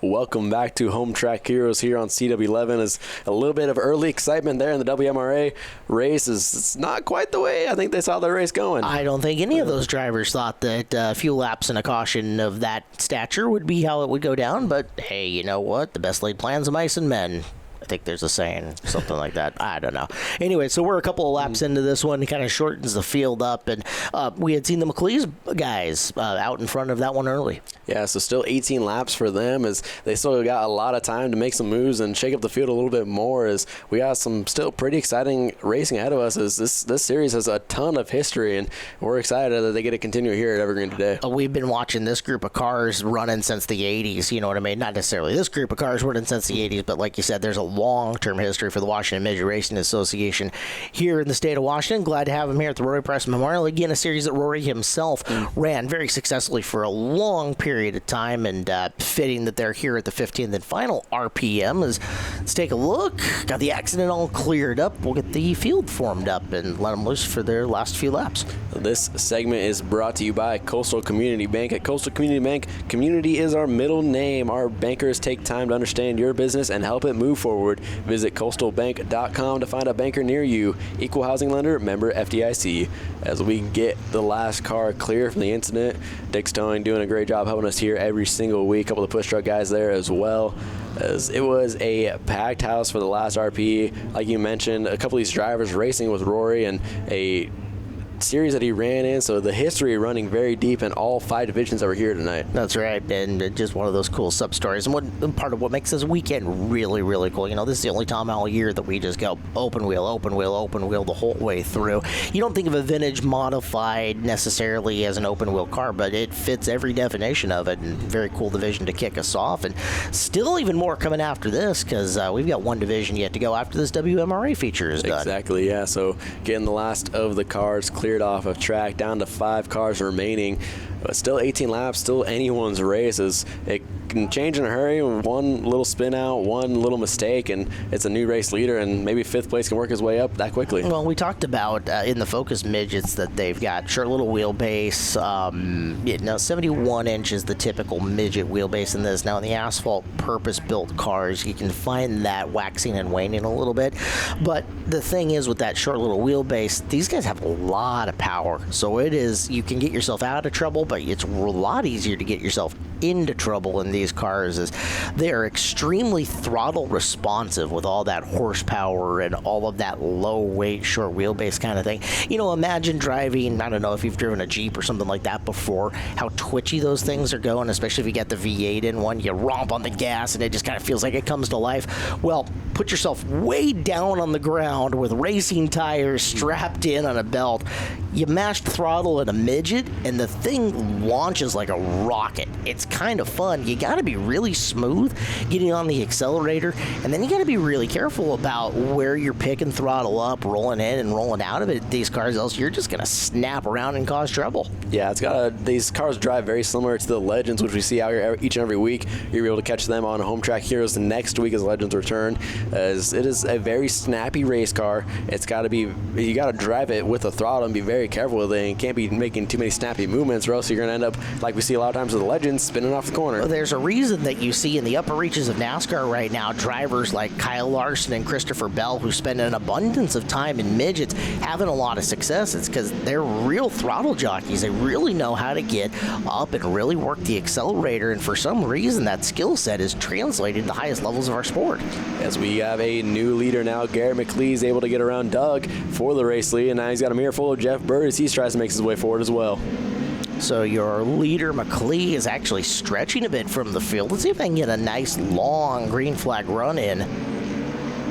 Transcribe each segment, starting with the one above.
Welcome back to Home Track Heroes here on CW11. Is a little bit of early excitement there in the WMRA race. It's not quite the way I think they saw the race going. I don't think any of those drivers thought that a few laps and a caution of that stature would be how it would go down. But hey, you know what? The best laid plans of mice and men. I think there's a saying, something like that. I don't know. Anyway, so we're a couple of laps into this one. It kind of shortens the field up, and we had seen the McLeese guys out in front of that one early. Yeah, so still 18 laps for them as they still got a lot of time to make some moves and shake up the field a little bit more as we got some still pretty exciting racing ahead of us as this series has a ton of history, and we're excited that they get to continue here at Evergreen today. We've been watching this group of cars running since the 80s, you know what I mean? Not necessarily this group of cars running since the 80s, but like you said, there's a long-term history for the Washington Midget Racing Association here in the state of Washington. Glad to have him here at the Rory Price Memorial. Again, a series that Rory himself ran very successfully for a long period of time, and fitting that they're here at the 15th and final RPM. Let's take a look. Got the accident all cleared up. We'll get the field formed up and let them loose for their last few laps. This segment is brought to you by Coastal Community Bank. At Coastal Community Bank, community is our middle name. Our bankers take time to understand your business and help it move forward. Visit coastalbank.com to find a banker near you. Equal housing lender, member FDIC. As we get the last car clear from the incident, Dick's Towing doing a great job helping us here every single week. A couple of push truck guys there as well. As it was a packed house for the last RP. Like you mentioned, a couple of these drivers racing with Rory and a series that he ran in, so the history running very deep in all 5 divisions that were here tonight. That's right, and just one of those cool sub-stories, and part of what makes this weekend really, really cool. You know, this is the only time all year that we just go open wheel, open wheel, open wheel the whole way through. You don't think of a vintage modified necessarily as an open wheel car, but it fits every definition of it, and very cool division to kick us off, and still even more coming after this, because we've got one division yet to go after this WMRA feature is done. Exactly, yeah, so getting the last of the cars cleared off of track, down to 5 cars remaining, but still 18 laps, still anyone's race. As it can change in a hurry. One little spin out, one little mistake, and it's a new race leader, and maybe 5th place can work his way up that quickly. Well, we talked about in the Focus midgets that they've got short little wheelbase. 71 inches the typical midget wheelbase in this. Now in the asphalt purpose-built cars, you can find that waxing and waning a little bit, but the thing is with that short little wheelbase, these guys have a lot of power, so you can get yourself out of trouble, but it's a lot easier to get yourself into trouble in these cars, as they are extremely throttle responsive with all that horsepower and all of that low weight short wheelbase kind of thing. You know, imagine driving, I don't know if you've driven a Jeep or something like that before, how twitchy those things are going, especially if you get the V8 in one. You romp on the gas and it just kind of feels like it comes to life. Well, put yourself way down on the ground with racing tires strapped in on a belt. You mash throttle in a midget and the thing launches like a rocket. It's kind of fun. You got to be really smooth getting on the accelerator, and then you got to be really careful about where you're picking throttle up, rolling in and rolling out of it. These cars, else you're just going to snap around and cause trouble. Yeah, these cars drive very similar to the Legends, which we see out here each and every week. You'll be able to catch them on Home Track Heroes the next week as Legends return, as it is a very snappy race car. You got to drive it with a throttle and be very careful with it, and can't be making too many snappy movements, or else you're going to end up like we see a lot of times with the Legends, spinning off the corner. There's a reason that you see in the upper reaches of NASCAR right now drivers like Kyle Larson and Christopher Bell, who spend an abundance of time in midgets, having a lot of success. It's because they're real throttle jockeys. They really know how to get up and really work the accelerator, and for some reason that skill set is translated to the highest levels of our sport. As we have a new leader now, Garrett McLeese able to get around Doug for the race lead, and now he's got a mirror full of Jeff Bird as he tries to make his way forward as well. So your leader, McLee, is actually stretching a bit from the field. Let's see if I can get a nice long green flag run in.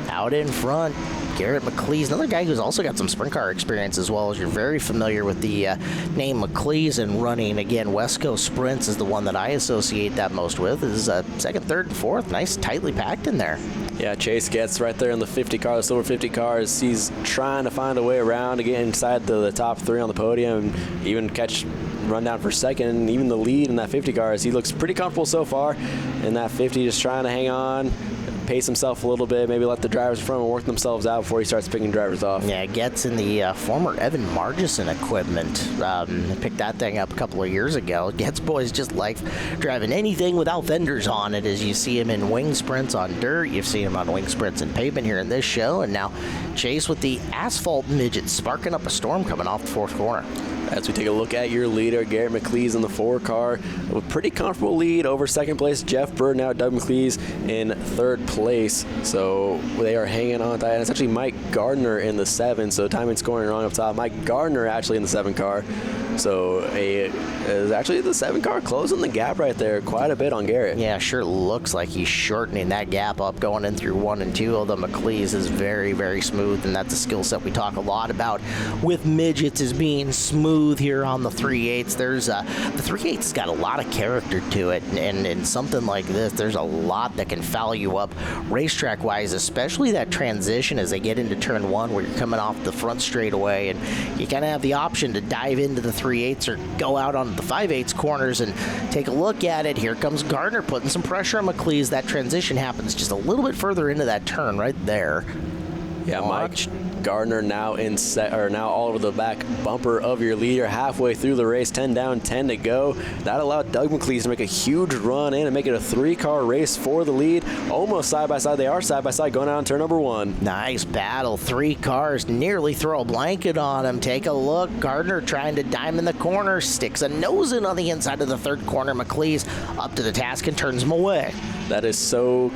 Out in front, Garrett McLeese, another guy who's also got some sprint car experience as well, as you're very familiar with the name McLeese, and running, again, West Coast Sprints is the one that I associate that most with. Is second, third, and fourth. Nice, tightly packed in there. Yeah, Chase gets right there in the 50 car, the silver 50 cars. He's trying to find a way around to get inside the top 3 on the podium, and even run down for second, and even the lead in that 50 cars. He looks pretty comfortable so far in that 50, just trying to hang on. pace himself a little bit, maybe let the drivers in front him work themselves out before he starts picking drivers off. Yeah, gets in the former Evan Margison equipment. Picked that thing up a couple of years ago. Gets boys just like driving anything without fenders on it, as you see him in wing sprints on dirt. You've seen him on wing sprints and pavement here in this show, and now Chase with the asphalt midget, sparking up a storm coming off the fourth corner. As we take a look at your leader, Garrett McLeese in the 4 car, with pretty comfortable lead over second place. Jeff Bird, now Doug McLeese in third place. So they are hanging on tight. And it's actually Mike Gardner in the 7, so timing scoring wrong up top. Mike Gardner actually in the 7 car. So is actually the 7 car closing the gap right there quite a bit on Garrett. Yeah, sure looks like he's shortening that gap up going in through 1 and 2, although McLeese is very, very smooth, and that's a skill set we talk a lot about with midgets, is being smooth here on the 3/8. There's the 3/8 has got a lot of character to it, and in something like this, there's a lot that can foul you up racetrack-wise, especially that transition as they get into turn 1 where you're coming off the front straightaway, and you kind of have the option to dive into the 3/8 or go out on the 5/8 corners and take a look at it. Here comes Gardner putting some pressure on McLeese. That transition happens just a little bit further into that turn right there. Yeah, Mike Gardner now now all over the back bumper of your leader halfway through the race. 10 down, 10 to go. That allowed Doug McLeese to make a huge run in and make it a 3-car race for the lead. Almost side by side. They are side by side going out on turn number 1. Nice battle. 3 cars nearly throw a blanket on him. Take a look. Gardner trying to dime in the corner, sticks a nose in on the inside of the 3rd corner. McLeese up to the task and turns him away. That is so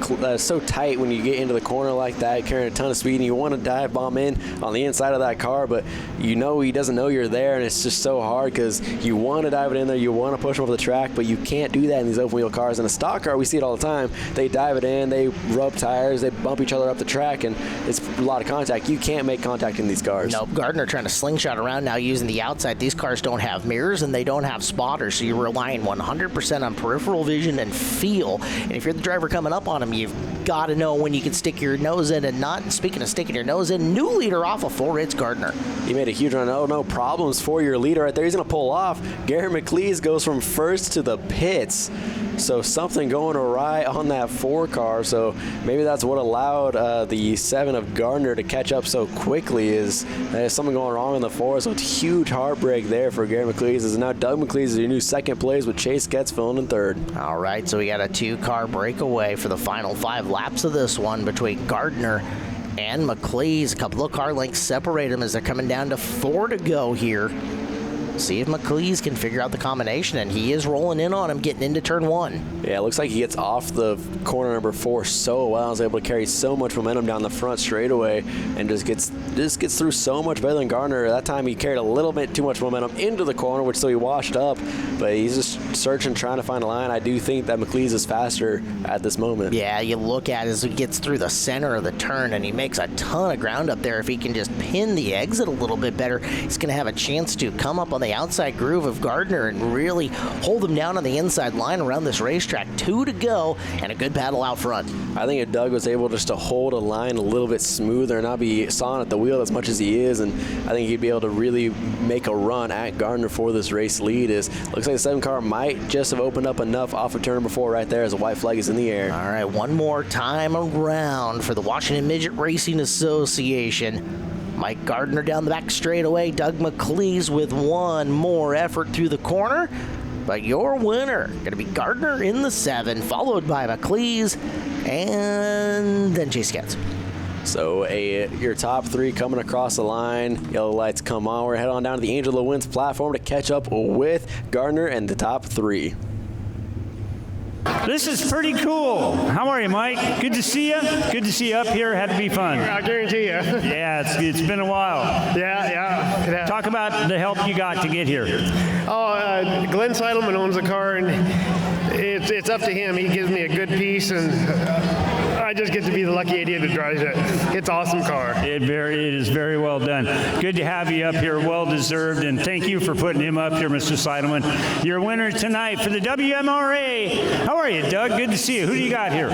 tight when you get into the corner like that, carrying a ton of speed, and you want to dive bomb in on the inside of that car, but you know he doesn't know you're there, and it's just so hard because you want to dive it in there, you want to push him off the track, but you can't do that in these open wheel cars. In a stock car, we see it all the time. They dive it in, they rub tires, they bump each other up the track, and it's a lot of contact. You can't make contact in these cars. Nope. Gardner trying to slingshot around now using the outside. These cars don't have mirrors and they don't have spotters, so you're relying 100% on peripheral vision and feel. And if you're the driver coming up on him, you've got to know when you can stick your nose in and not. And speaking of sticking your nose in, new leader off of 4, it's Gardner. He made a huge run. Oh, no problems for your leader right there. He's going to pull off. Garrett McLeese goes from first to the pits. So something going awry on that 4 car. So maybe that's what allowed the 7 of Gardner to catch up so quickly, is there's something going wrong in the 4. So it's huge heartbreak there for Garrett McLeese. As now Doug McLeese is your new second place with Chase Getz filling in 3rd. All right, so we got a 2-car breakaway for the final 5 laps of this one between Gardner and McLeese. A couple of car lengths separate them as they're coming down to 4 to go here. See if McLeese can figure out the combination, and he is rolling in on him getting into turn 1. Yeah, it looks like he gets off the corner number 4 so well. He's able to carry so much momentum down the front straightaway and just gets through so much better than Gardner. That time he carried a little bit too much momentum into the corner, which so he washed up, but he's just searching, trying to find a line. I do think that McLeese is faster at this moment. Yeah, you look at it as he gets through the center of the turn, and he makes a ton of ground up there. If he can just pin the exit a little bit better, he's going to have a chance to come up on the outside groove of Gardner and really hold him down on the inside line around this racetrack. 2 to go and a good battle out front. I think if Doug was able just to hold a line a little bit smoother and not be sawing at the wheel as much as he is, and I think he'd be able to really make a run at Gardner for this race lead. Looks like the 7 car might just have opened up enough off of turn number 4 right there as a white flag is in the air. All right, one more time around for the Washington Midget Racing Association. Mike Gardner down the back straightaway. Doug McLeese with one more effort through the corner. But your winner going to be Gardner in the 7, followed by McLeese, and then Chase Getz. So your top 3 coming across the line. Yellow lights come on. We're heading on down to the Angel of the Winds platform to catch up with Gardner and the top 3. This is pretty cool. How are you, Mike? Good to see you. Good to see you up here. Had to be fun. I guarantee you. Yeah, it's been a while. Yeah. Talk about the help you got to get here. Glenn Seidelman owns the car, and it's up to him. He gives me a good piece, and I just get to be the lucky idiot that drives it. It's an awesome car. It is very well done. Good to have you up here. Well deserved, and thank you for putting him up here, Mr. Seidelman. Your winner tonight for the WMRA. How are you, Doug? Good to see you. Who do you got here?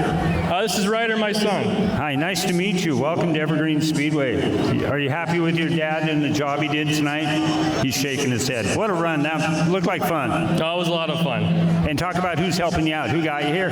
This is Ryder, my son. Hi, nice to meet you. Welcome to Evergreen Speedway. Are you happy with your dad and the job he did tonight? He's shaking his head. What a run. That looked like fun. It was a lot of fun. And talk about who's helping you out. Who got you here?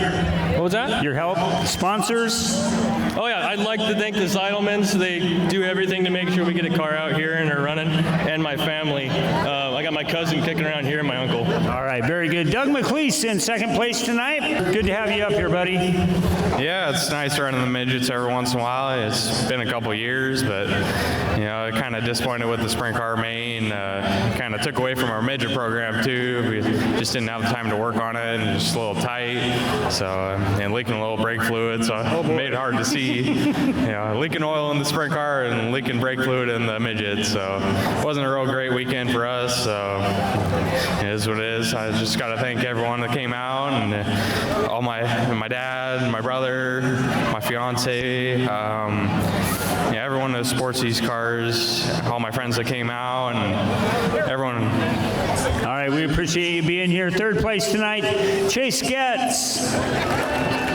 What was that? Your help? Sponsors? members? Oh yeah, I'd like to thank the Seidelmans. They do everything to make sure we get a car out here and are running, and my family. I got my cousin kicking around here and my uncle. All right, very good. Doug McLeese in second place tonight. Good to have you up here, buddy. Yeah, it's nice running the midgets every once in a while. It's been a couple years, but kind of disappointed with the sprint car main. Kind of took away from our midget program too. We just didn't have the time to work on it, and just a little tight. So and leaking a little brake fluid, so it made it hard to see. Leaking oil in the sprint car and leaking brake fluid in the midget. So it wasn't a real great weekend for us. So it is what it is. I just got to thank everyone that came out, and all my dad, my brother, my fiance, everyone that supports these cars, all my friends that came out, and everyone. All right, we appreciate you being here. Third place tonight, Chase Getz.